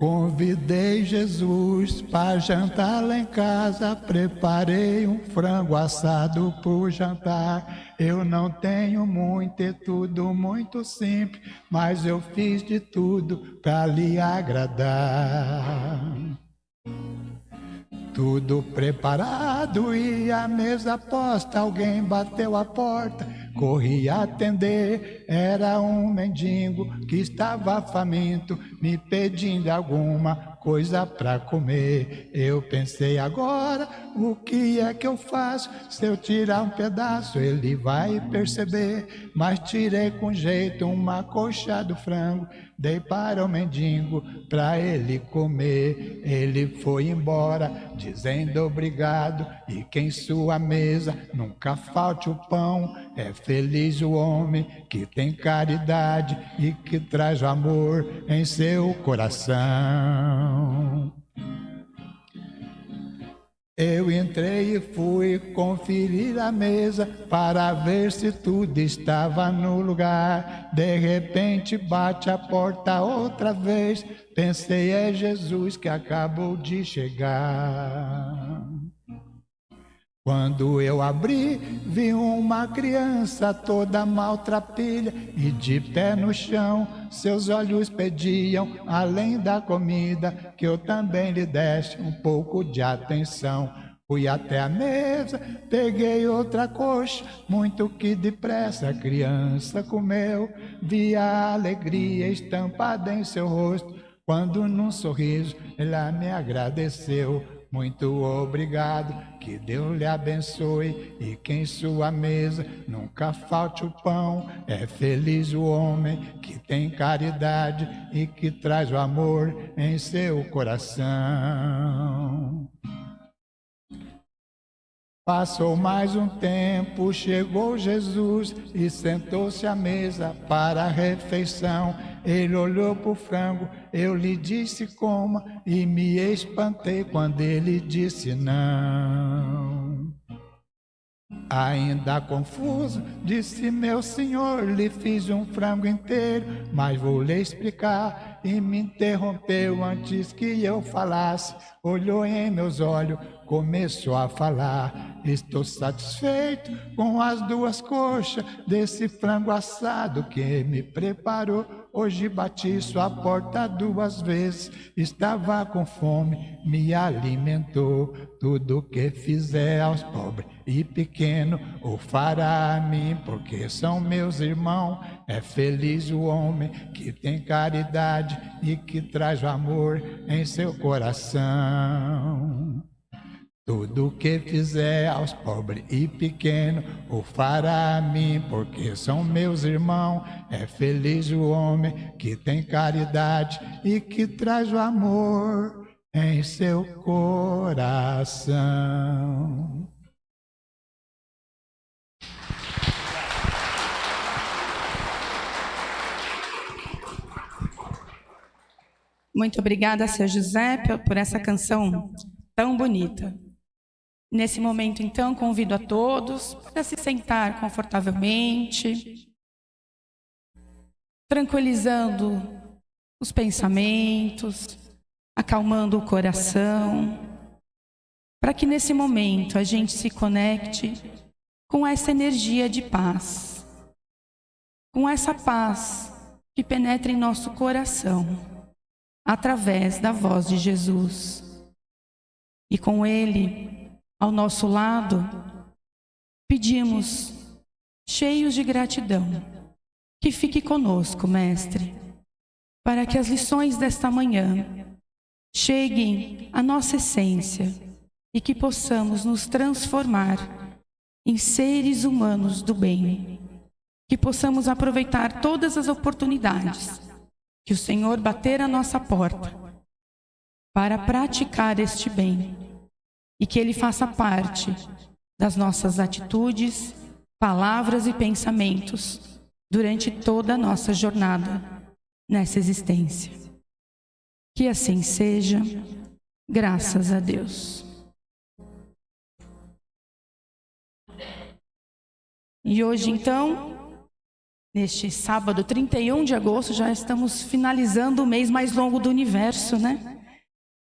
Convidei Jesus para jantar lá em casa, preparei um frango assado pro jantar. Eu não tenho muito, é tudo muito simples, mas eu fiz de tudo para lhe agradar. Tudo preparado e a mesa posta, alguém bateu a porta, corri atender, era um mendigo que estava faminto, me pedindo alguma coisa para comer. Eu pensei agora, o que é que eu faço? Se eu tirar um pedaço, ele vai perceber. Mas tirei com jeito uma coxa do frango, dei para o mendigo para ele comer. Ele foi embora dizendo obrigado, e que em sua mesa nunca falte o pão. É feliz o homem que tem caridade e que traz o amor em seu coração. Eu entrei e fui conferir a mesa para ver se tudo estava no lugar. De repente bate a porta outra vez, pensei é Jesus que acabou de chegar. Quando eu abri, vi uma criança toda maltrapilha e de pé no chão. Seus olhos pediam, além da comida, que eu também lhe desse um pouco de atenção. Fui até a mesa, peguei outra coxa, muito que depressa a criança comeu. Vi a alegria estampada em seu rosto, quando num sorriso ela me agradeceu. Muito obrigado, que Deus lhe abençoe, e que em sua mesa nunca falte o pão. É feliz o homem que tem caridade e que traz o amor em seu coração. Passou mais um tempo, chegou Jesus e sentou-se à mesa para a refeição. Ele olhou para o frango, eu lhe disse coma, e me espantei quando ele disse não. Ainda confuso, disse meu senhor, lhe fiz um frango inteiro, mas vou lhe explicar. E me interrompeu antes que eu falasse, olhou em meus olhos, começou a falar. Estou satisfeito com as duas coxas desse frango assado que me preparou. Hoje bati sua porta 2 vezes, estava com fome, me alimentou. Tudo que fizer aos pobres e pequenos, o fará a mim, porque são meus irmãos. É feliz o homem que tem caridade e que traz o amor em seu coração. Tudo que fizer aos pobres e pequenos, o fará a mim, porque são meus irmãos. É feliz o homem que tem caridade e que traz o amor em seu coração. Muito obrigada, Seu José, por essa canção tão bonita. Nesse momento, então, convido a todos para se sentar confortavelmente, tranquilizando os pensamentos, acalmando o coração, para que nesse momento a gente se conecte com essa energia de paz, com essa paz que penetra em nosso coração, através da voz de Jesus. E com Ele ao nosso lado, pedimos, cheios de gratidão, que fique conosco, Mestre, para que as lições desta manhã cheguem à nossa essência e que possamos nos transformar em seres humanos do bem, que possamos aproveitar todas as oportunidades que o Senhor bater à nossa porta para praticar este bem, e que Ele faça parte das nossas atitudes, palavras e pensamentos durante toda a nossa jornada nessa existência. Que assim seja, graças a Deus. E hoje, então, Neste sábado, 31 de agosto, já estamos finalizando o mês mais longo do universo, né?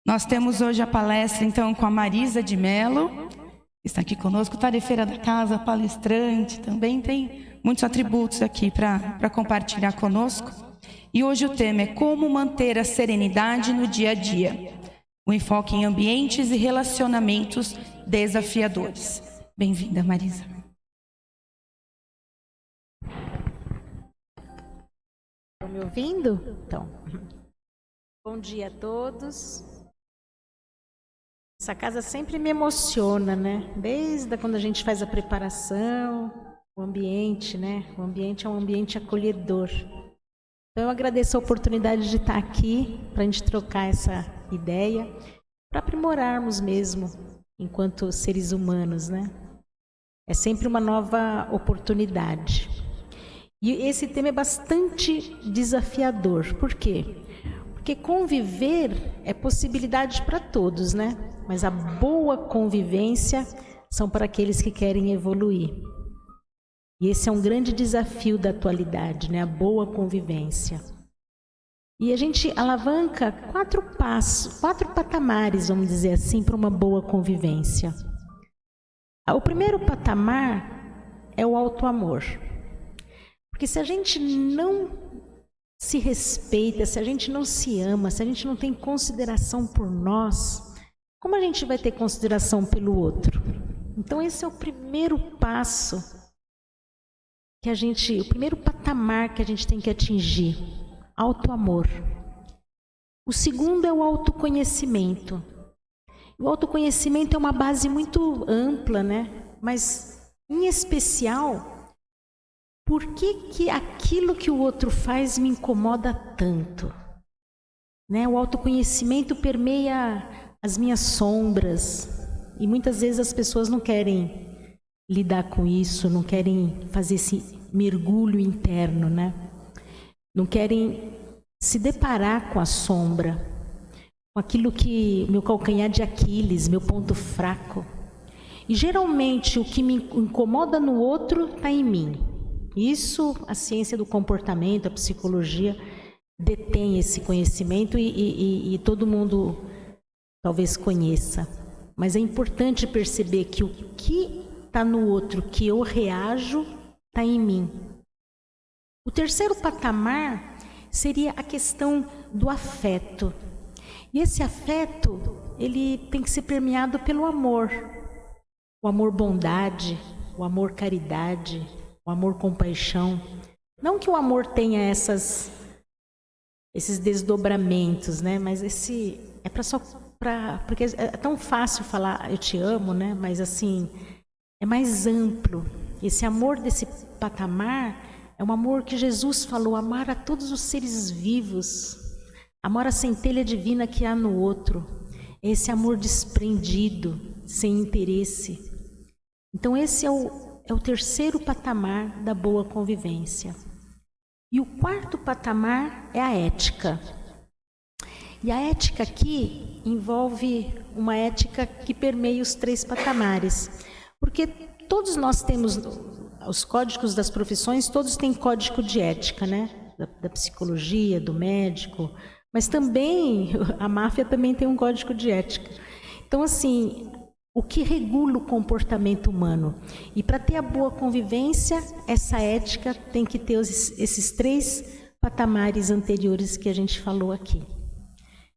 Nós temos hoje a palestra, então, com a Marisa de Mello, que está aqui conosco, tarefeira da casa, palestrante, também tem muitos atributos aqui para compartilhar conosco. E hoje o tema é como manter a serenidade no dia a dia. O enfoque em ambientes e relacionamentos desafiadores. Bem-vinda, Marisa. Estão me ouvindo? Então, bom dia a todos. Essa casa sempre me emociona, né? Desde quando a gente faz a preparação, o ambiente, né? O ambiente é um ambiente acolhedor. Então, eu agradeço a oportunidade de estar aqui para a gente trocar essa ideia, para aprimorarmos mesmo, enquanto seres humanos, né? É sempre uma nova oportunidade. E esse tema é bastante desafiador. Por quê? Porque conviver é possibilidade para todos, né? Mas a boa convivência são para aqueles que querem evoluir. E esse é um grande desafio da atualidade, né? A boa convivência. E a gente alavanca 4 patamares, vamos dizer assim, para uma boa convivência. O primeiro patamar é o autoamor. Porque se a gente não se respeita, se a gente não se ama, se a gente não tem consideração por nós, como a gente vai ter consideração pelo outro? Então esse é o primeiro passo o primeiro patamar que a gente tem que atingir, autoamor. O segundo é o autoconhecimento. O autoconhecimento é uma base muito ampla, né? Mas em especial, por que aquilo que o outro faz me incomoda tanto? Né? O autoconhecimento permeia as minhas sombras. E muitas vezes as pessoas não querem lidar com isso, não querem fazer esse mergulho interno, né? Não querem se deparar com a sombra, com aquilo que meu calcanhar de Aquiles, meu ponto fraco. E geralmente o que me incomoda no outro está em mim. Isso, a ciência do comportamento, a psicologia, detém esse conhecimento e todo mundo talvez conheça. Mas é importante perceber que o que está no outro, que eu reajo, está em mim. O terceiro patamar seria a questão do afeto. E esse afeto, ele tem que ser permeado pelo amor. O amor bondade, o amor caridade, o amor compaixão. Não que o amor tenha esses desdobramentos, né? Mas esse é porque é tão fácil falar eu te amo, né? Mas assim, é mais amplo. Esse amor desse patamar é um amor que Jesus falou, amar a todos os seres vivos, amar a centelha divina que há no outro. É esse amor desprendido, sem interesse. Então esse é o terceiro patamar da boa convivência. E o quarto patamar é a ética. E a ética aqui envolve uma ética que permeia os 3 patamares. Porque todos nós temos, os códigos das profissões, todos têm código de ética, né? Da psicologia, do médico, mas também a máfia também tem um código de ética. Então, assim, o que regula o comportamento humano? E para ter a boa convivência, essa ética tem que ter esses 3 patamares anteriores que a gente falou aqui.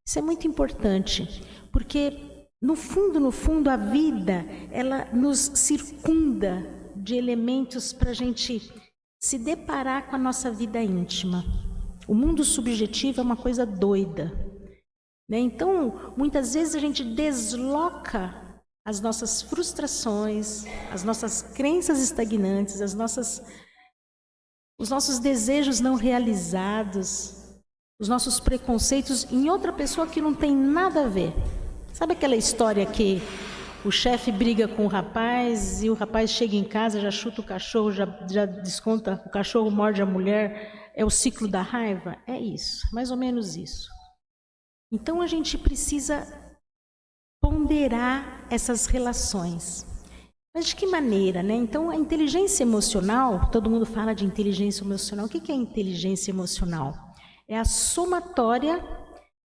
Isso é muito importante, porque no fundo, a vida, ela nos circunda de elementos para a gente se deparar com a nossa vida íntima. O mundo subjetivo é uma coisa doida, né? Então, muitas vezes a gente desloca as nossas frustrações, as nossas crenças estagnantes, os nossos desejos não realizados, os nossos preconceitos em outra pessoa que não tem nada a ver. Sabe aquela história que o chefe briga com o rapaz e o rapaz chega em casa, já chuta o cachorro, já desconta, o cachorro morde a mulher, é o ciclo da raiva? É isso, mais ou menos isso. Então a gente precisa ponderar essas relações. Mas de que maneira, né? Então, a inteligência emocional, todo mundo fala de inteligência emocional. O que é inteligência emocional? É a somatória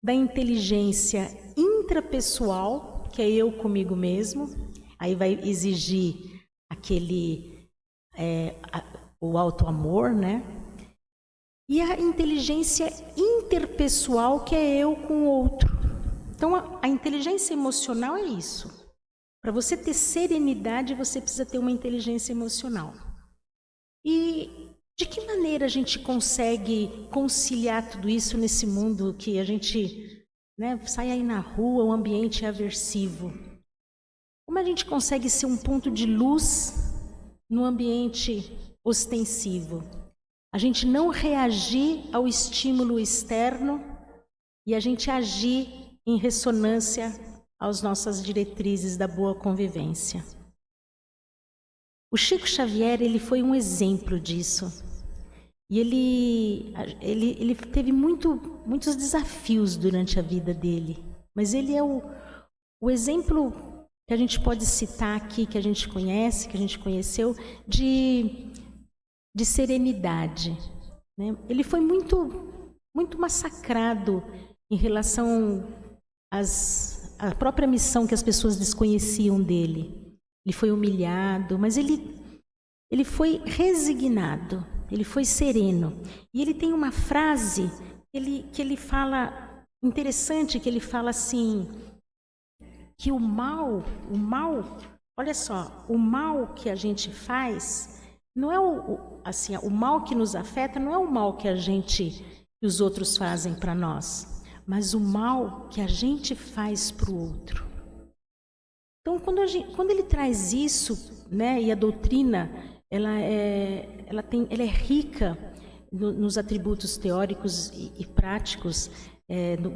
da inteligência intrapessoal, que é eu comigo mesmo. Aí vai exigir o autoamor, né? E a inteligência interpessoal, que é eu com o outro. Então, a inteligência emocional é isso. Para você ter serenidade, você precisa ter uma inteligência emocional. E de que maneira a gente consegue conciliar tudo isso nesse mundo que a gente, né, sai aí na rua, o ambiente é aversivo? Como a gente consegue ser um ponto de luz no ambiente ostensivo? A gente não reagir ao estímulo externo e a gente agir em ressonância às nossas diretrizes da boa convivência. O Chico Xavier, ele foi um exemplo disso. E ele teve muitos desafios durante a vida dele. Mas ele é o exemplo que a gente pode citar aqui, que a gente conhece, que a gente conheceu, de serenidade, né? Ele foi muito massacrado em relação à própria missão que as pessoas desconheciam dele. Ele foi humilhado, mas ele foi resignado, ele foi sereno. E ele tem uma frase que ele fala, interessante, que ele fala assim, que o mal, olha só, o mal que a gente faz, não é o mal que nos afeta, não é o mal que os outros fazem para nós, mas o mal que a gente faz para o outro. Então, quando ele traz isso, né, e a doutrina, ela é rica nos atributos teóricos e práticos,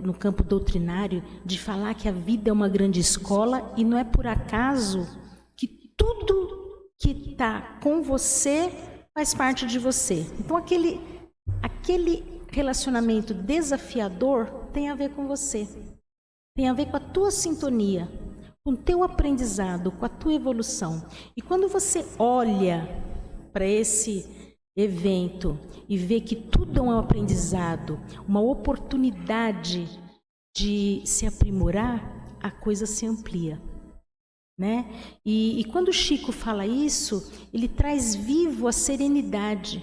no campo doutrinário, de falar que a vida é uma grande escola e não é por acaso que tudo que está com você faz parte de você. Então, aquele relacionamento desafiador tem a ver com você, tem a ver com a tua sintonia, com o teu aprendizado, com a tua evolução. E quando você olha para esse evento e vê que tudo é um aprendizado, uma oportunidade de se aprimorar, a coisa se amplia, né? E quando o Chico fala isso, ele traz vivo a serenidade.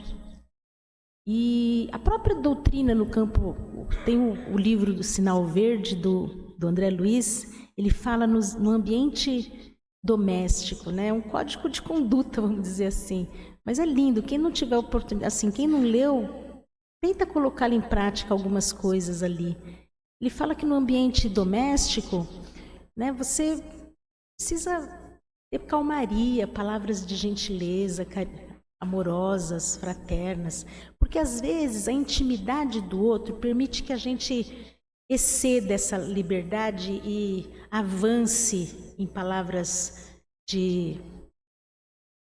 E a própria doutrina no campo, tem o livro do Sinal Verde, do André Luiz, ele fala no ambiente doméstico, né? Um código de conduta, vamos dizer assim. Mas é lindo, quem não tiver oportunidade, assim, quem não leu, tenta colocar em prática algumas coisas ali. Ele fala que no ambiente doméstico, né, você precisa ter calmaria, palavras de gentileza, amorosas, fraternas, porque às vezes a intimidade do outro permite que a gente exceda essa liberdade e avance em palavras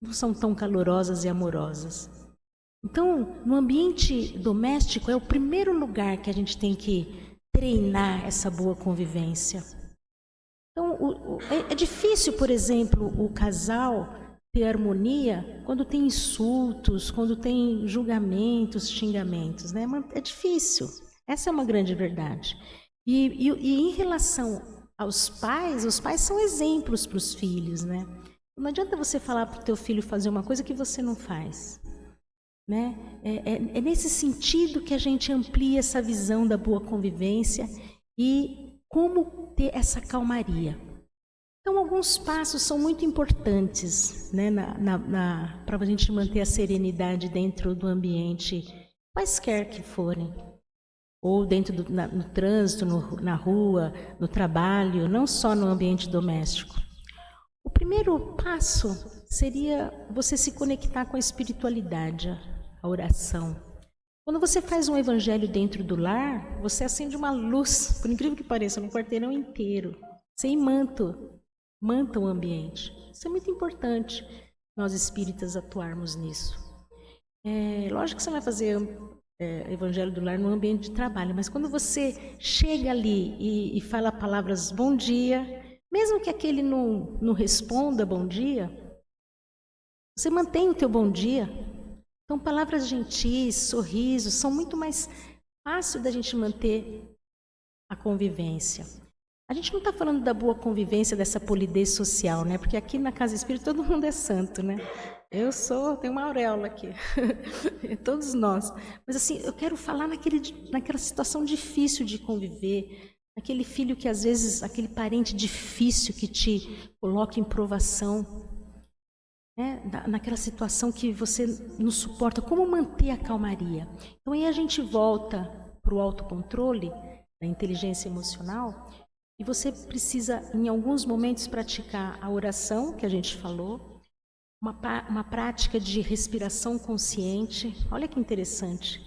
não são tão calorosas e amorosas. Então, no ambiente doméstico é o primeiro lugar que a gente tem que treinar essa boa convivência. Então, é difícil, por exemplo, o casal ter harmonia quando tem insultos, quando tem julgamentos, xingamentos, né? É difícil. Essa é uma grande verdade. E em relação aos pais, os pais são exemplos para os filhos, né? Não adianta você falar para o teu filho fazer uma coisa que você não faz, né? É nesse sentido que a gente amplia essa visão da boa convivência e como ter essa calmaria. Então, alguns passos são muito importantes, né, para a gente manter a serenidade dentro do ambiente, quaisquer que forem, ou dentro no trânsito, na rua, no trabalho, não só no ambiente doméstico. O primeiro passo seria você se conectar com a espiritualidade, a oração. Quando você faz um evangelho dentro do lar, você acende uma luz, por incrível que pareça, no quarteirão inteiro. Você imanta o ambiente. Isso é muito importante, nós espíritas atuarmos nisso. Lógico que você vai fazer evangelho do lar no ambiente de trabalho, mas quando você chega ali e fala palavras bom dia, mesmo que aquele não responda bom dia, Você mantém o teu bom dia. Então, palavras gentis, sorrisos, são muito mais fácil da gente manter a convivência. A gente não está falando da boa convivência, dessa polidez social, né? Porque aqui na Casa Espírita todo mundo é santo, né? Tenho uma auréola aqui, todos nós. Mas assim, eu quero falar naquela situação difícil de conviver, aquele filho que às vezes, aquele parente difícil que te coloca em provação, né? Naquela situação que você não suporta, como manter a calmaria? Então aí a gente volta para o autocontrole, da inteligência emocional, e você precisa, em alguns momentos, praticar a oração, que a gente falou, uma prática de respiração consciente. Olha que interessante.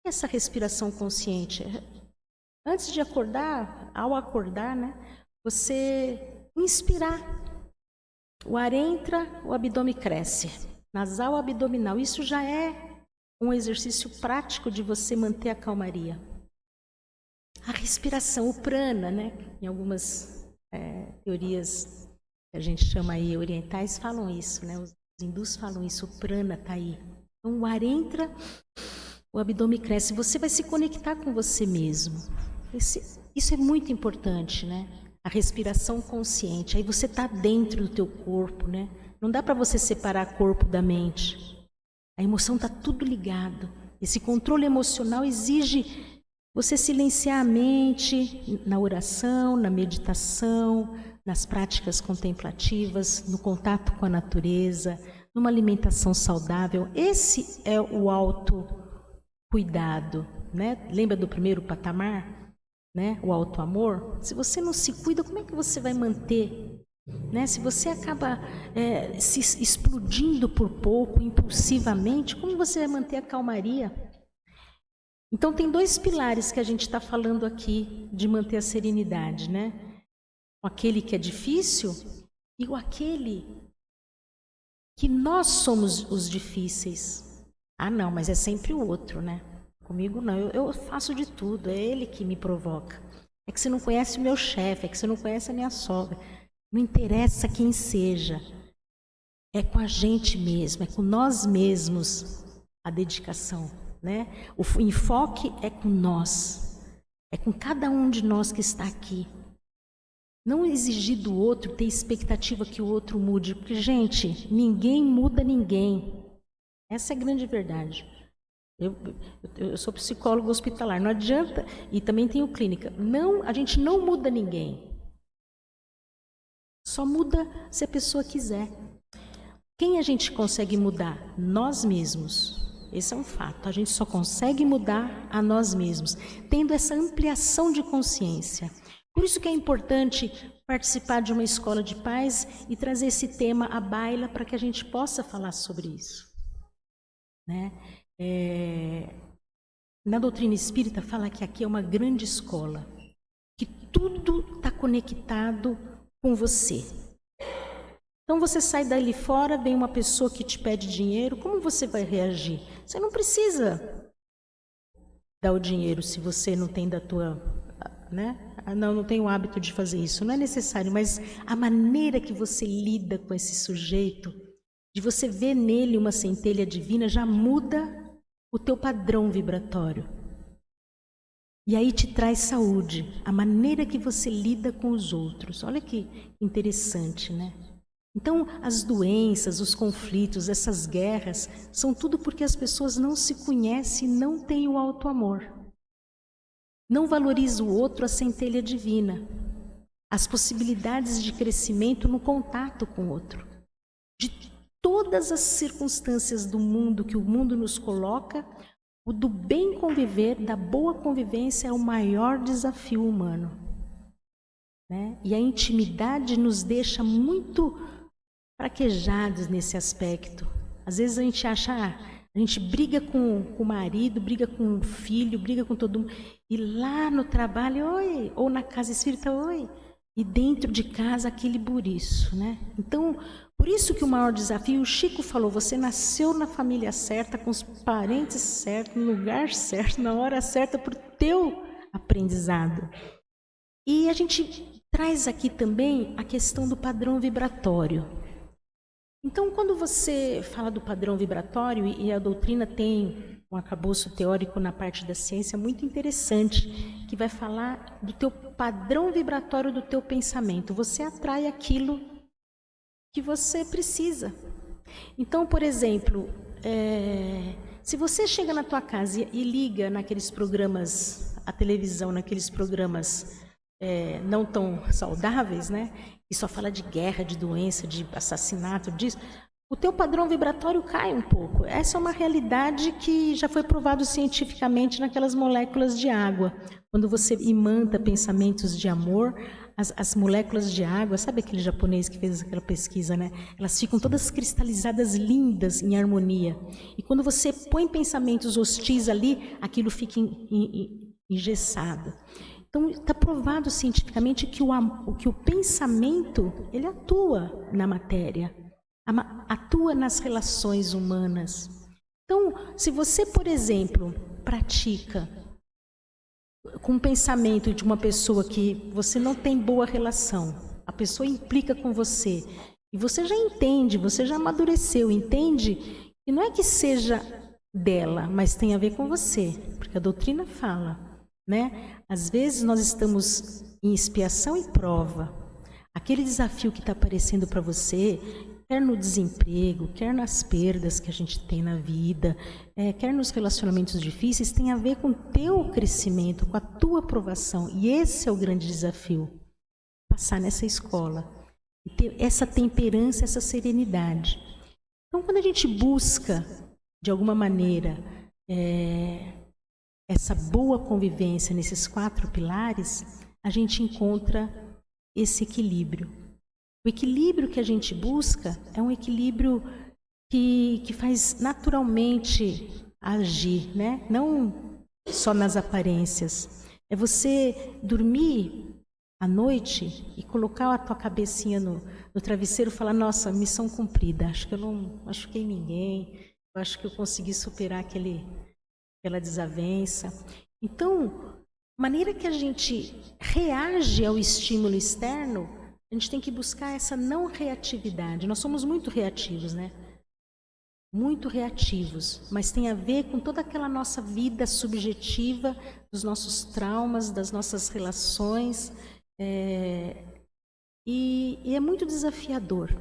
Essa respiração consciente, antes de acordar, ao acordar, né, você inspirar. O ar entra, o abdômen cresce. Nasal, abdominal. Isso já é um exercício prático de você manter a calmaria. A respiração, o prana, né? Em algumas teorias que a gente chama aí orientais falam isso, né? Os hindus falam isso, o prana está aí. Então o ar entra, o abdômen cresce, você vai se conectar com você mesmo. Isso é muito importante, né? A respiração consciente, aí você está dentro do teu corpo, né? Não dá para você separar corpo da mente. A emoção está tudo ligado. Esse controle emocional exige você silenciar a mente na oração, na meditação, nas práticas contemplativas, no contato com a natureza, numa alimentação saudável. Esse é o autocuidado, né? Lembra do primeiro patamar, né? O autoamor. Se você não se cuida, como é que você vai manter? Né? Se você acaba se explodindo por pouco, impulsivamente, como você vai manter a calmaria? Então tem dois pilares que a gente está falando aqui de manter a serenidade, né? Aquele que é difícil e aquele que nós somos os difíceis. Ah, não, mas é sempre o outro, né? Comigo não, eu faço de tudo, é ele que me provoca. É que você não conhece o meu chefe, é que você não conhece a minha sogra. Não interessa quem seja, é com a gente mesmo, é com nós mesmos a dedicação, né? O enfoque é com nós, é com cada um de nós que está aqui. Não exigir do outro, ter expectativa que o outro mude, porque, gente, ninguém muda ninguém. Essa é a grande verdade. Eu sou psicólogo hospitalar, não adianta, e também tenho clínica. Não, a gente não muda ninguém. Só muda se a pessoa quiser. Quem a gente consegue mudar? Nós mesmos. Esse é um fato. A gente só consegue mudar a nós mesmos, tendo essa ampliação de consciência. Por isso que é importante participar de uma escola de paz e trazer esse tema à baila para que a gente possa falar sobre isso. Né? Na doutrina espírita fala que aqui é uma grande escola, que tudo está conectado com você. Então você sai dali fora, vem uma pessoa que te pede dinheiro, como você vai reagir? Você não precisa dar o dinheiro se você não tem da tua, né? Não tem o hábito de fazer isso, não é necessário, mas a maneira que você lida com esse sujeito, de você ver nele uma centelha divina, já muda o teu padrão vibratório. E aí te traz saúde, a maneira que você lida com os outros. Olha que interessante, né? Então, as doenças, os conflitos, essas guerras, são tudo porque as pessoas não se conhecem e não têm o autoamor. Não valoriza o outro, a centelha divina. As possibilidades de crescimento no contato com o outro. De todas as circunstâncias do mundo que o mundo nos coloca, o do bem conviver, da boa convivência é o maior desafio humano. Né? E a intimidade nos deixa muito fraquejados nesse aspecto. Às vezes a gente acha, a gente briga com o marido, briga com o filho, briga com todo mundo. E lá no trabalho, oi, ou na casa espírita, oi. E dentro de casa, aquele buriço, né? Então, por isso que o maior desafio, o Chico falou, você nasceu na família certa, com os parentes certos, no lugar certo, na hora certa, para o teu aprendizado. E a gente traz aqui também a questão do padrão vibratório. Então, quando você fala do padrão vibratório, e a doutrina tem um arcabouço teórico na parte da ciência muito interessante, que vai falar do teu padrão vibratório do teu pensamento. Você atrai aquilo que você precisa. Então, por exemplo, se você chega na tua casa e liga naqueles programas, a televisão, naqueles programas não tão saudáveis, né? E só fala de guerra, de doença, de assassinato, disso, o teu padrão vibratório cai um pouco. Essa é uma realidade que já foi provado cientificamente naquelas moléculas de água. Quando você imanta pensamentos de amor, as moléculas de água, sabe aquele japonês que fez aquela pesquisa, né? Elas ficam todas cristalizadas, lindas, em harmonia. E quando você põe pensamentos hostis ali, aquilo fica engessado. Então, está provado cientificamente que o pensamento, ele atua na matéria, atua nas relações humanas. Então, se você, por exemplo, pratica com o pensamento de uma pessoa que você não tem boa relação, a pessoa implica com você, e você já entende, você já amadureceu, entende que não é que seja dela, mas tem a ver com você, porque a doutrina fala, né? Às vezes nós estamos em expiação e prova. Aquele desafio que está aparecendo para você, quer no desemprego, quer nas perdas que a gente tem na vida, quer nos relacionamentos difíceis, tem a ver com o teu crescimento, com a tua aprovação. E esse é o grande desafio, passar nessa escola, e ter essa temperança, essa serenidade. Então, quando a gente busca, de alguma maneira, essa boa convivência nesses 4 pilares, a gente encontra esse equilíbrio. O equilíbrio que a gente busca é um equilíbrio que faz naturalmente agir, né? Não só nas aparências. É você dormir à noite e colocar a tua cabecinha no travesseiro e falar, nossa, missão cumprida, acho que eu não machuquei ninguém, eu acho que eu consegui superar aquela desavença. Então, a maneira que a gente reage ao estímulo externo, a gente tem que buscar essa não reatividade. Nós somos muito reativos, né? Muito reativos, mas tem a ver com toda aquela nossa vida subjetiva, dos nossos traumas, das nossas relações, e é muito desafiador.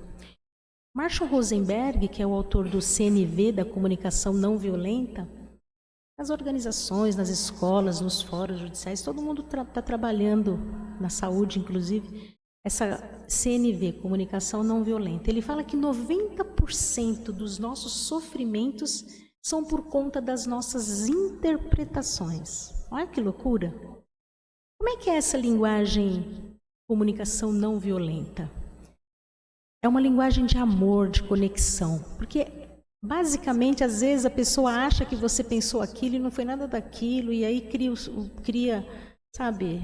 Marshall Rosenberg, que é o autor do CNV, da comunicação não violenta, nas organizações, nas escolas, nos fóruns judiciais, todo mundo está trabalhando, na saúde inclusive, essa CNV, comunicação não violenta. Ele fala que 90% dos nossos sofrimentos são por conta das nossas interpretações. Olha que loucura! Como é que é essa linguagem, comunicação não violenta? É uma linguagem de amor, de conexão, porque basicamente, às vezes, a pessoa acha que você pensou aquilo e não foi nada daquilo, e aí cria, sabe,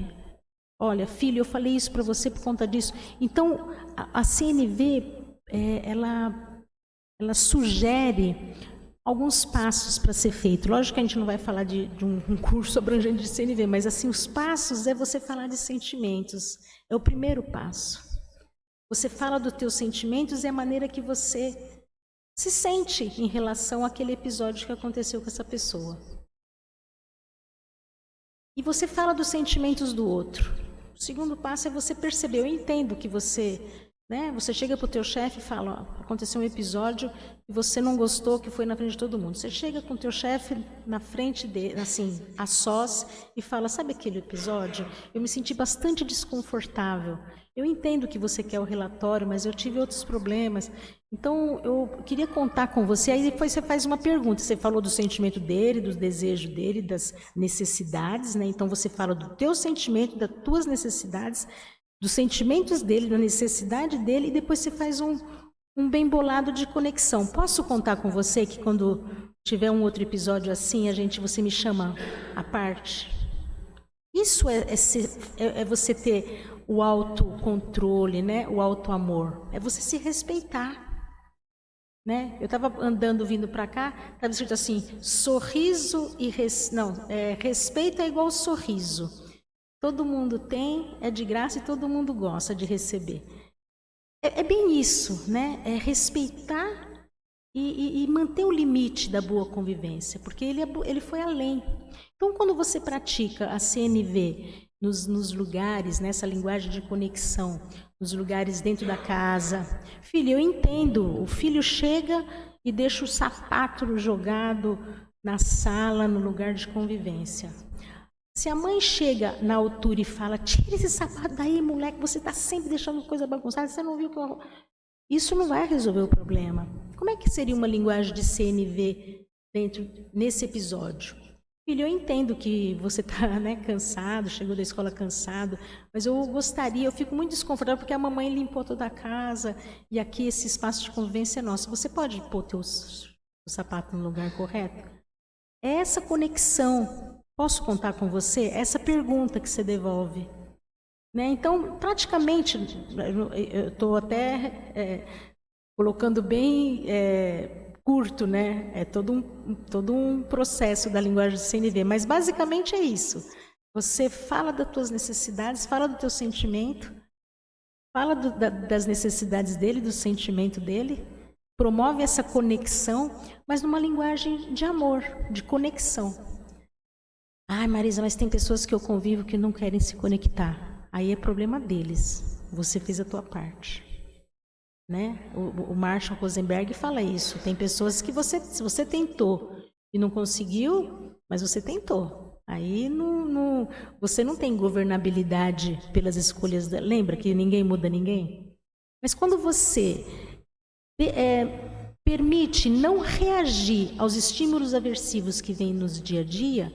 olha, filho, eu falei isso para você por conta disso. Então, a CNV, ela sugere alguns passos para ser feito. Lógico que a gente não vai falar de um curso abrangente de CNV, mas assim, os passos é você falar de sentimentos. É o primeiro passo. Você fala dos teus sentimentos e a maneira que você se sente em relação àquele episódio que aconteceu com essa pessoa. E você fala dos sentimentos do outro. O segundo passo é você perceber, eu entendo que você chega para o teu chefe e fala, ó, aconteceu um episódio que você não gostou, que foi na frente de todo mundo. Você chega com o teu chefe na frente dele, assim, a sós, e fala, sabe aquele episódio? Eu me senti bastante desconfortável. Eu entendo que você quer o relatório, mas eu tive outros problemas. Então, eu queria contar com você. Aí depois você faz uma pergunta. Você falou do sentimento dele, dos desejos dele, das necessidades, né? Então, você fala do teu sentimento, das tuas necessidades, dos sentimentos dele, da necessidade dele, e depois você faz um bem bolado de conexão. Posso contar com você que quando tiver um outro episódio assim, você me chama à parte? Isso é você ter o autocontrole, né? O autoamor. É você se respeitar. Né? Eu estava andando, vindo para cá, estava escrito assim, sorriso e... respeito é igual sorriso. Todo mundo tem, é de graça e todo mundo gosta de receber. É bem isso, né? É respeitar e manter o limite da boa convivência, porque ele foi além. Então, quando você pratica a CNV nos lugares, nessa linguagem de conexão, nos lugares dentro da casa, filho, eu entendo, o filho chega e deixa o sapato jogado na sala, no lugar de convivência. Se a mãe chega na altura e fala, tira esse sapato daí, moleque, você está sempre deixando coisa bagunçada, você não viu que eu... Isso não vai resolver o problema. Como é que seria uma linguagem de CNV nesse episódio? Filho, eu entendo que você está, né, cansado, chegou da escola cansado, mas eu fico muito desconfortável porque a mamãe limpou toda a casa e aqui esse espaço de convivência é nosso. Você pode pôr o sapato no lugar correto? É essa conexão. Posso contar com você? Essa pergunta que você devolve. Né? Então, praticamente, eu estou até colocando bem curto, né? É todo um processo da linguagem do CNV, mas basicamente é isso. Você fala das tuas necessidades, fala do teu sentimento, fala das necessidades dele, do sentimento dele, promove essa conexão, mas numa linguagem de amor, de conexão. Ai, Marisa, mas tem pessoas que eu convivo que não querem se conectar. Aí é problema deles. Você fez a tua parte. Né? O Marshall Rosenberg fala isso. Tem pessoas que se você tentou e não conseguiu, mas você tentou. Aí você não tem governabilidade pelas escolhas. Lembra que ninguém muda ninguém? Mas quando você permite não reagir aos estímulos aversivos que vêm nos dia a dia,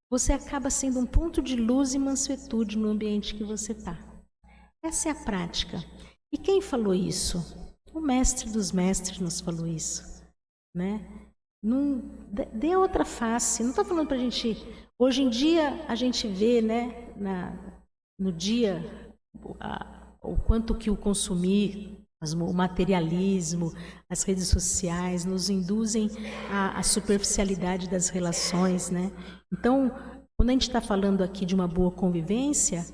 você acaba sendo um ponto de luz e mansuetude no ambiente que você está. Essa é a prática. E quem falou isso? O mestre dos mestres nos falou isso. Né? Dê outra face. Não estou falando para a gente... Hoje em dia, a gente vê, né, no dia o quanto que o consumir, o materialismo, as redes sociais nos induzem à superficialidade das relações, né? Então, quando a gente está falando aqui de uma boa convivência,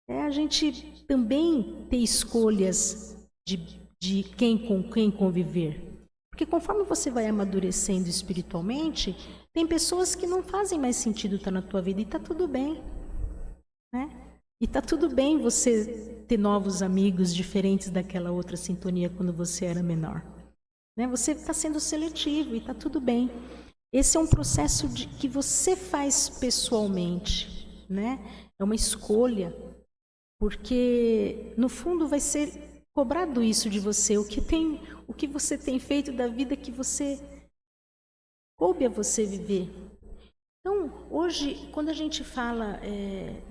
a gente também ter escolhas de com quem conviver. Porque conforme você vai amadurecendo espiritualmente, tem pessoas que não fazem mais sentido estar na tua vida e está tudo bem, né? E está tudo bem você ter novos amigos diferentes daquela outra sintonia quando você era menor. Né? Você está sendo seletivo e está tudo bem. Esse é um processo que você faz pessoalmente. Né? É uma escolha, porque no fundo vai ser cobrado isso de você. O que você tem feito da vida que você coube a você viver. Então, hoje, quando a gente fala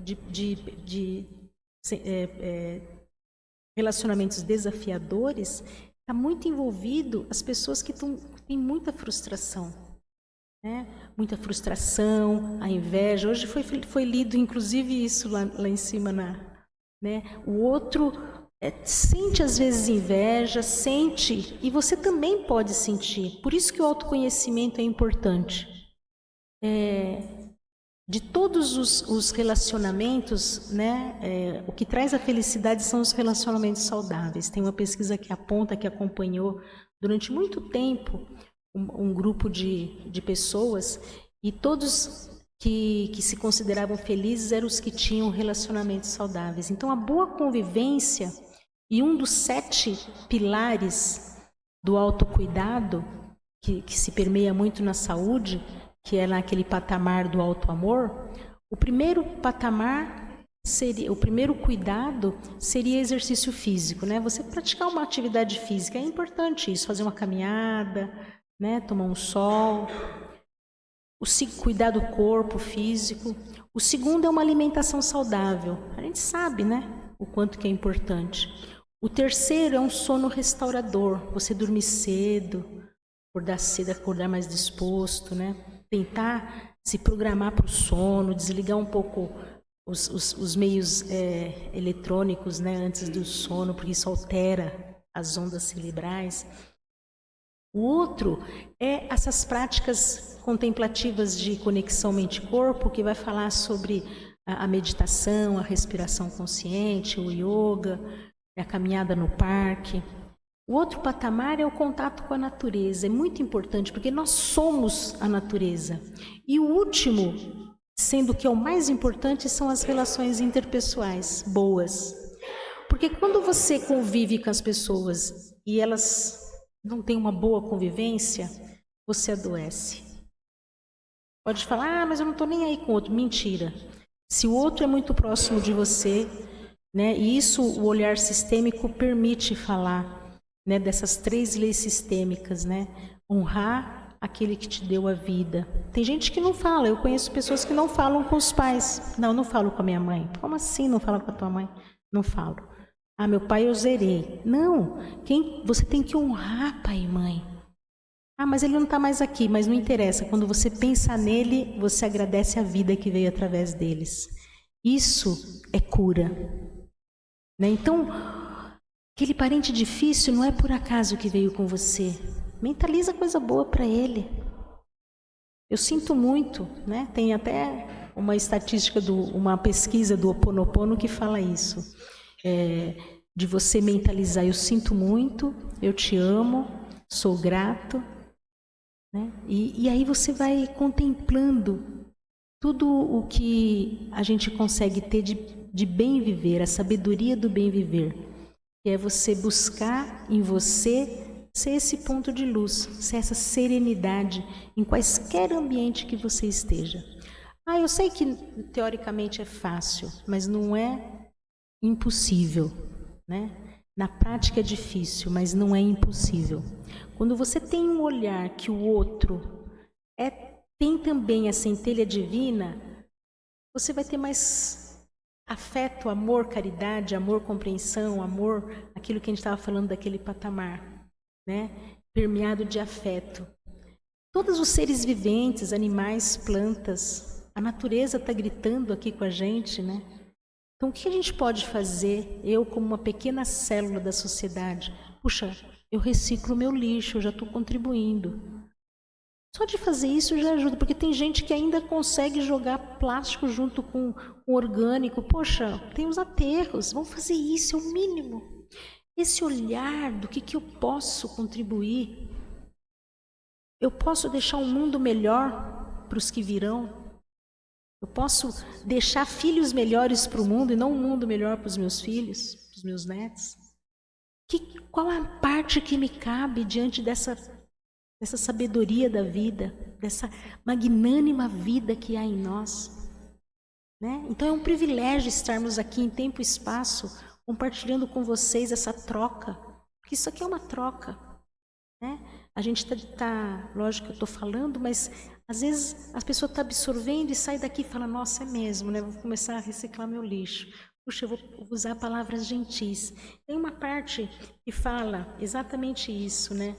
de relacionamentos desafiadores, está muito envolvido as pessoas que têm muita frustração. Né? Muita frustração, a inveja. Hoje foi lido, inclusive, isso lá em cima. Né? O outro sente, às vezes, inveja, sente, e você também pode sentir. Por isso que o autoconhecimento é importante. De todos os relacionamentos, né, o que traz a felicidade são os relacionamentos saudáveis. Tem uma pesquisa que aponta, que acompanhou durante muito tempo um grupo de pessoas, e todos que se consideravam felizes eram os que tinham relacionamentos saudáveis. Então, a boa convivência, e um dos 7 pilares do autocuidado, que se permeia muito na saúde, que é naquele patamar do auto-amor, o primeiro patamar seria, o primeiro cuidado seria exercício físico, né? Você praticar uma atividade física, é importante isso, fazer uma caminhada, né? Tomar um sol, cuidar do corpo físico. O segundo é uma alimentação saudável, a gente sabe, né? O quanto que é importante. O terceiro é um sono restaurador, você dormir cedo, acordar mais disposto, né? Tentar se programar para o sono, desligar um pouco os meios eletrônicos, né, antes do sono, porque isso altera as ondas cerebrais. O outro é essas práticas contemplativas de conexão mente-corpo, que vai falar sobre a meditação, a respiração consciente, o yoga, é a caminhada no parque. O outro patamar é o contato com a natureza. É muito importante, porque nós somos a natureza. E o último, sendo que é o mais importante, são as relações interpessoais boas. Porque quando você convive com as pessoas e elas não têm uma boa convivência, você adoece. Pode falar, mas eu não estou nem aí com o outro. Mentira. Se o outro é muito próximo de você, né, e isso o olhar sistêmico permite falar, né, dessas 3 leis sistêmicas, né? Honrar aquele que te deu a vida. Tem gente que não fala. Eu conheço pessoas que não falam com os pais. Não falo com a minha mãe. Como assim não fala com a tua mãe? Não falo. Ah, meu pai eu zerei. Não. Você tem que honrar pai e mãe. Ah, mas ele não está mais aqui. Mas não interessa. Quando você pensa nele, você agradece a vida que veio através deles. Isso é cura. Né? Então, aquele parente difícil não é por acaso que veio com você. Mentaliza coisa boa para ele. Eu sinto muito, né? Tem até uma estatística, uma pesquisa do Ho Oponopono que fala isso. De você mentalizar, eu sinto muito, eu te amo, sou grato. Né? E aí você vai contemplando tudo o que a gente consegue ter de bem viver, a sabedoria do bem viver. Que é você buscar em você ser esse ponto de luz, ser essa serenidade em quaisquer ambiente que você esteja. Ah, eu sei que teoricamente é fácil, mas não é impossível, né? Na prática é difícil, mas não é impossível. Quando você tem um olhar que o outro tem também a centelha divina, você vai ter mais afeto, amor, caridade, amor, compreensão, amor, aquilo que a gente estava falando daquele patamar, né? Permeado de afeto. Todos os seres viventes, animais, plantas, a natureza está gritando aqui com a gente, né? Então, o que a gente pode fazer, eu como uma pequena célula da sociedade? Puxa, eu reciclo meu lixo, eu já estou contribuindo. Só de fazer isso já ajuda, porque tem gente que ainda consegue jogar plástico junto com orgânico. Poxa, tem os aterros, vamos fazer isso, é o mínimo. Esse olhar do que eu posso contribuir. Eu posso deixar um mundo melhor para os que virão. Eu posso deixar filhos melhores para o mundo e não um mundo melhor para os meus filhos, para os meus netos. Qual a parte que me cabe diante dessa sabedoria da vida, dessa magnânima vida que há em nós? Né? Então é um privilégio estarmos aqui em tempo e espaço, compartilhando com vocês essa troca, porque isso aqui é uma troca. Né? A gente está, lógico que eu estou falando, mas às vezes as pessoas estão absorvendo e sai daqui e fala, nossa, é mesmo, né? Vou começar a reciclar meu lixo. Puxa, eu vou usar palavras gentis. Tem uma parte que fala exatamente isso, né?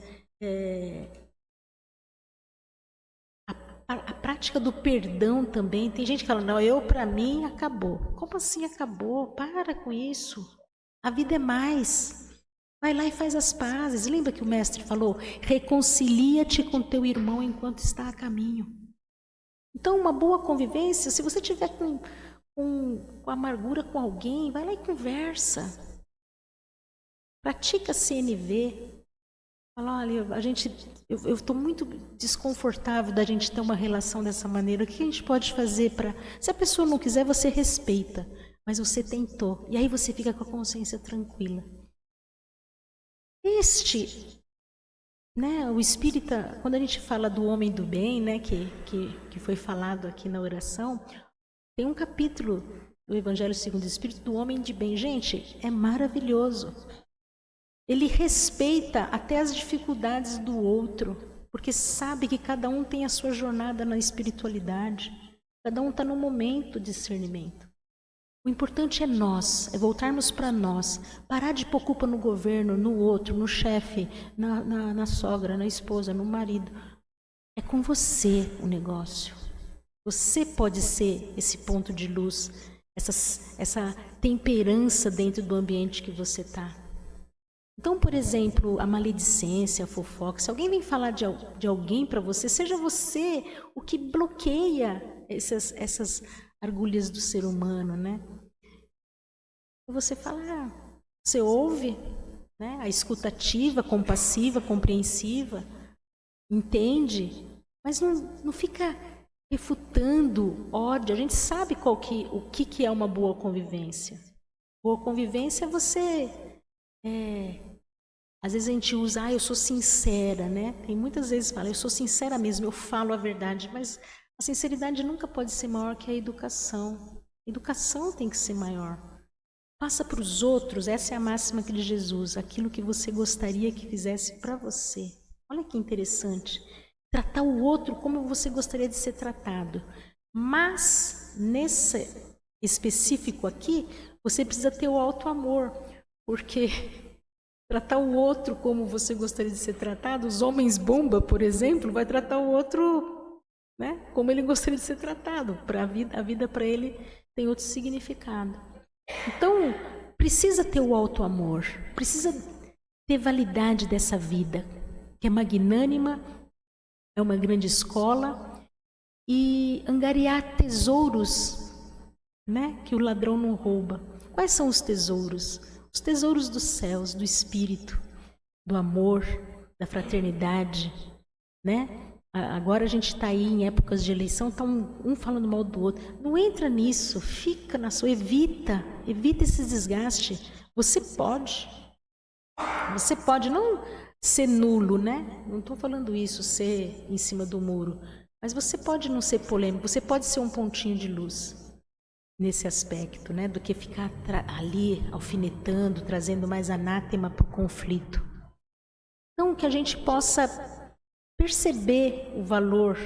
A prática do perdão também. Tem gente que fala, não, para mim, acabou. Como assim acabou? Para com isso. A vida é mais. Vai lá e faz as pazes. Lembra que o mestre falou? Reconcilia-te com teu irmão enquanto está a caminho. Então, uma boa convivência, se você tiver com amargura com alguém, vai lá e conversa. Pratica CNV. Fala, olha, eu estou muito desconfortável da gente ter uma relação dessa maneira. O que a gente pode fazer para... Se a pessoa não quiser, você respeita, mas você tentou. E aí você fica com a consciência tranquila. Né, o espírita, quando a gente fala do homem do bem, né, que foi falado aqui na oração, tem um capítulo do Evangelho segundo o Espírito do homem de bem. Gente, é maravilhoso. Ele respeita até as dificuldades do outro, porque sabe que cada um tem a sua jornada na espiritualidade. Cada um está num momento de discernimento. O importante é nós, é voltarmos para nós, parar de pôr culpa no governo, no outro, no chefe, na sogra, na esposa, no marido. É com você o negócio. Você pode ser esse ponto de luz, essa temperança dentro do ambiente que você está. Então, por exemplo, a maledicência, a fofoca, se alguém vem falar de alguém para você, seja você o que bloqueia essas argulhas do ser humano, né? Você fala, Você ouve, né? A escutativa, compassiva, compreensiva, entende, mas não fica refutando ódio. A gente sabe o que é uma boa convivência. Boa convivência é você... Às vezes a gente usa, eu sou sincera, né? Tem muitas vezes fala, eu sou sincera mesmo, eu falo a verdade, mas a sinceridade nunca pode ser maior que a educação. A educação tem que ser maior. Faça para os outros, essa é a máxima de Jesus, aquilo que você gostaria que fizesse para você. Olha que interessante. Tratar o outro como você gostaria de ser tratado. Mas, nesse específico aqui, você precisa ter o auto-amor, porque tratar o outro como você gostaria de ser tratado, os homens bomba, por exemplo, vai tratar o outro, né, como ele gostaria de ser tratado. A vida para ele tem outro significado. Então, precisa ter o auto-amor, precisa ter validade dessa vida, que é magnânima, é uma grande escola, e angariar tesouros, né, que o ladrão não rouba. Quais são os tesouros? Os tesouros dos céus, do espírito, do amor, da fraternidade, né? Agora a gente está aí em épocas de eleição, está um falando mal do outro. Não entra nisso, fica na sua, evita esse desgaste. Você pode não ser nulo, né? Não estou falando isso, ser em cima do muro, mas você pode não ser polêmico, você pode ser um pontinho de luz nesse aspecto, né? Do que ficar ali alfinetando, trazendo mais anátema para o conflito. Então, que a gente possa perceber o valor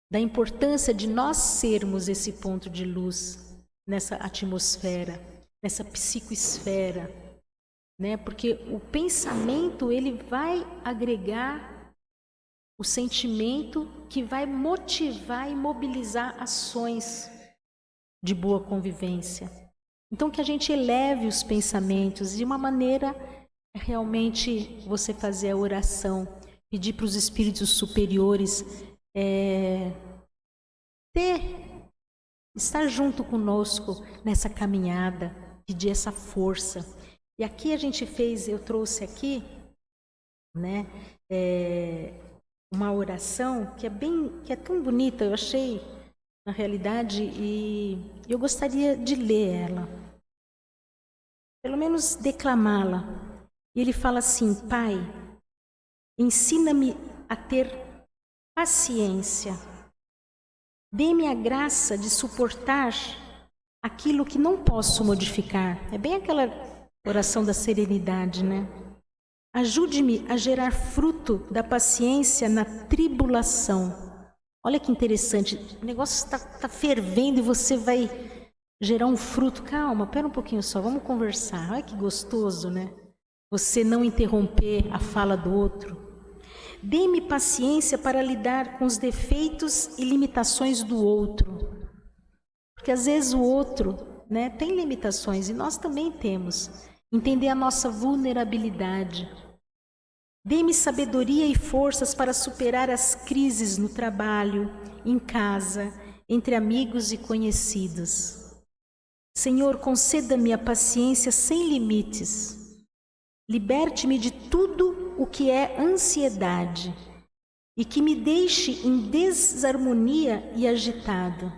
da importância de nós sermos esse ponto de luz nessa atmosfera, nessa psicoesfera, né? Porque o pensamento, ele vai agregar o sentimento que vai motivar e mobilizar ações de boa convivência. Então, que a gente eleve os pensamentos de uma maneira realmente você fazer a oração, pedir para os espíritos superiores estar junto conosco nessa caminhada, pedir essa força. E aqui a gente eu trouxe aqui, né, uma oração que é tão bonita, eu achei, na realidade, e eu gostaria de ler ela, pelo menos declamá-la. E ele fala assim: Pai, ensina-me a ter paciência, dê-me a graça de suportar aquilo que não posso modificar. É bem aquela oração da serenidade, né? Ajude-me a gerar fruto da paciência na tribulação. Olha que interessante, o negócio está fervendo e você vai gerar um fruto. Calma, pera um pouquinho só, vamos conversar. Olha que gostoso, né? Você não interromper a fala do outro. Dê-me paciência para lidar com os defeitos e limitações do outro. Porque às vezes o outro, né, tem limitações e nós também temos. Entender a nossa vulnerabilidade. Dê-me sabedoria e forças para superar as crises no trabalho, em casa, entre amigos e conhecidos. Senhor, conceda-me a paciência sem limites. Liberte-me de tudo o que é ansiedade e que me deixe em desarmonia e agitado.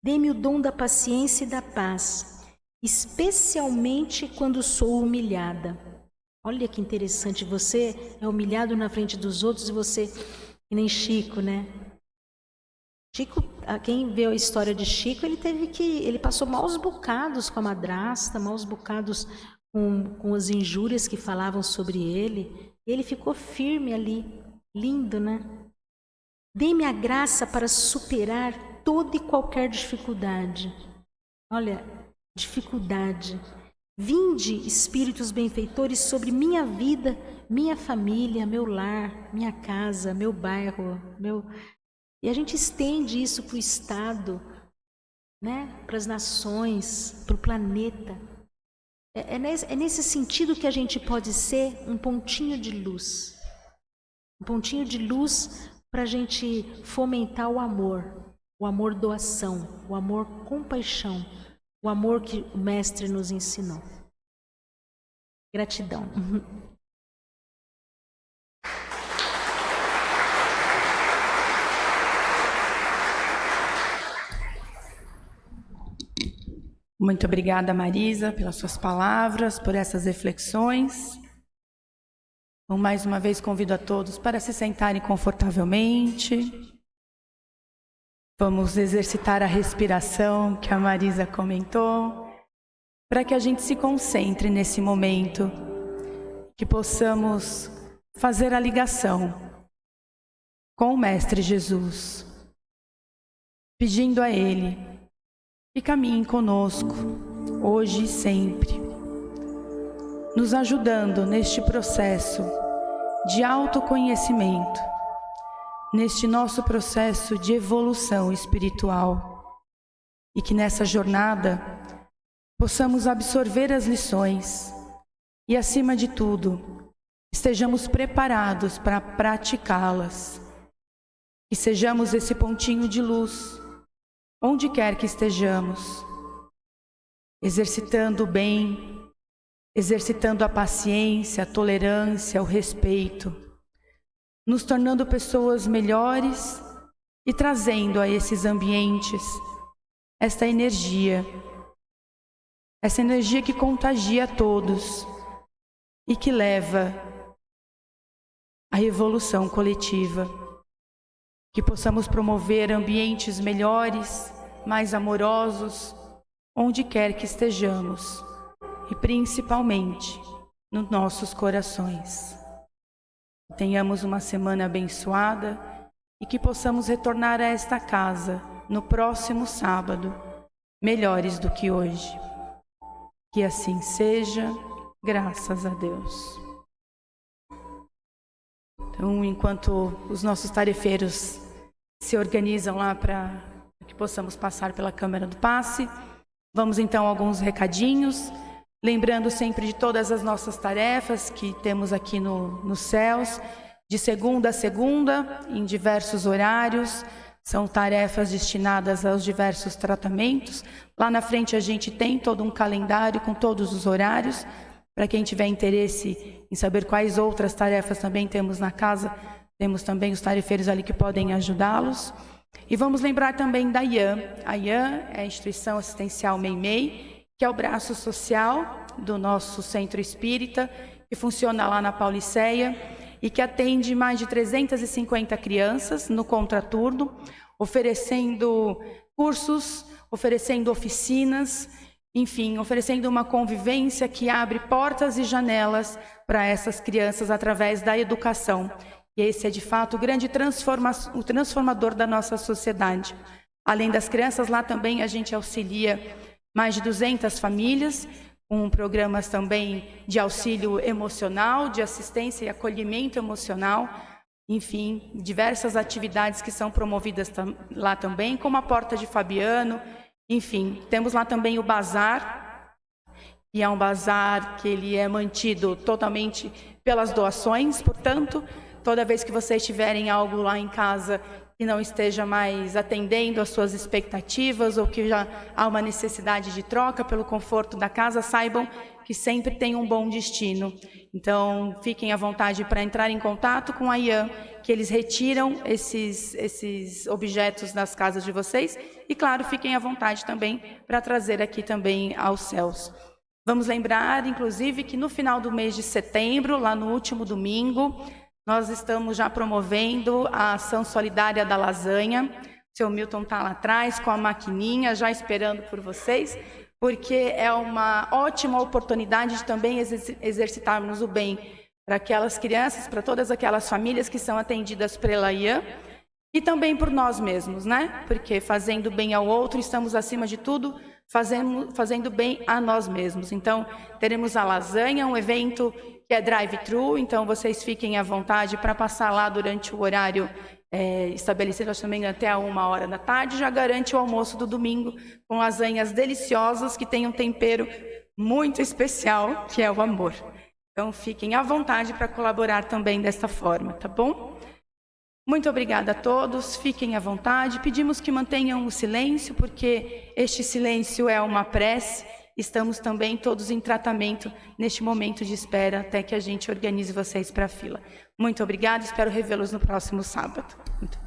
Dê-me o dom da paciência e da paz, especialmente quando sou humilhada. Olha que interessante, você é humilhado na frente dos outros e você, que nem Chico, né? Chico, quem vê a história de Chico, ele passou maus bocados com a madrasta, maus bocados com as injúrias que falavam sobre ele. Ele ficou firme ali, lindo, né? Dê-me a graça para superar toda e qualquer dificuldade. Olha, dificuldade. Vinde, espíritos benfeitores, sobre minha vida, minha família, meu lar, minha casa, meu bairro, E a gente estende isso para o Estado, né? Para as nações, para o planeta. É nesse sentido que a gente pode ser um pontinho de luz. Um pontinho de luz para a gente fomentar o amor doação, o amor compaixão, o amor que o Mestre nos ensinou. Gratidão. Muito obrigada, Marisa, pelas suas palavras, por essas reflexões. Então, mais uma vez, convido a todos para se sentarem confortavelmente. Vamos exercitar a respiração que a Marisa comentou, para que a gente se concentre nesse momento, que possamos fazer a ligação com o Mestre Jesus, pedindo a Ele que caminhe conosco, hoje e sempre, nos ajudando neste processo de autoconhecimento, neste nosso processo de evolução espiritual, e que nessa jornada possamos absorver as lições e, acima de tudo, estejamos preparados para praticá-las, que sejamos esse pontinho de luz, onde quer que estejamos, exercitando o bem, exercitando a paciência, a tolerância, o respeito, nos tornando pessoas melhores e trazendo a esses ambientes esta energia que contagia a todos e que leva à evolução coletiva. Que possamos promover ambientes melhores, mais amorosos, onde quer que estejamos, e principalmente nos nossos corações. Tenhamos uma semana abençoada e que possamos retornar a esta casa no próximo sábado, melhores do que hoje. Que assim seja, graças a Deus. Então, enquanto os nossos tarefeiros se organizam lá para que possamos passar pela Câmara do Passe, vamos então a alguns recadinhos, lembrando sempre de todas as nossas tarefas que temos aqui nos céus, de segunda a segunda, em diversos horários. São tarefas destinadas aos diversos tratamentos. Lá na frente a gente tem todo um calendário com todos os horários. Para quem tiver interesse em saber quais outras tarefas também temos na casa, temos também os tarefeiros ali que podem ajudá-los. E vamos lembrar também da IAM. A IAM é a Instituição Assistencial Meimei, que é o braço social do nosso centro espírita, que funciona lá na Pauliceia, e que atende mais de 350 crianças no contraturno, oferecendo cursos, oferecendo oficinas, enfim, oferecendo uma convivência que abre portas e janelas para essas crianças através da educação. E esse é, de fato, o grande o transformador da nossa sociedade. Além das crianças, lá também a gente auxilia mais de 200 famílias, com programas também de auxílio emocional, de assistência e acolhimento emocional, enfim, diversas atividades que são promovidas lá também, como a Porta de Fabiano, enfim. Temos lá também o bazar, que é um bazar que ele é mantido totalmente pelas doações, portanto, toda vez que vocês tiverem algo lá em casa que não esteja mais atendendo às suas expectativas ou que já há uma necessidade de troca pelo conforto da casa, saibam que sempre tem um bom destino. Então, fiquem à vontade para entrar em contato com a IAM, que eles retiram esses objetos das casas de vocês. E, claro, fiquem à vontade também para trazer aqui também aos céus. Vamos lembrar, inclusive, que no final do mês de setembro, lá no último domingo, nós estamos já promovendo a ação solidária da lasanha. O seu Milton está lá atrás com a maquininha, já esperando por vocês, porque é uma ótima oportunidade de também exercitarmos o bem para aquelas crianças, para todas aquelas famílias que são atendidas pela IAM, e também por nós mesmos, né? Porque fazendo bem ao outro, estamos, acima de tudo, fazendo bem a nós mesmos. Então, teremos a lasanha, um evento que é drive-thru, então vocês fiquem à vontade para passar lá durante o horário estabelecido, acho também até a 1h da tarde, já garante o almoço do domingo com lasanhas deliciosas que têm um tempero muito especial, que é o amor. Então fiquem à vontade para colaborar também desta forma, tá bom? Muito obrigada a todos, fiquem à vontade, pedimos que mantenham o silêncio, porque este silêncio é uma prece Estamos também todos em tratamento neste momento de espera até que a gente organize vocês para a fila. Muito obrigada, espero revê-los no próximo sábado. Muito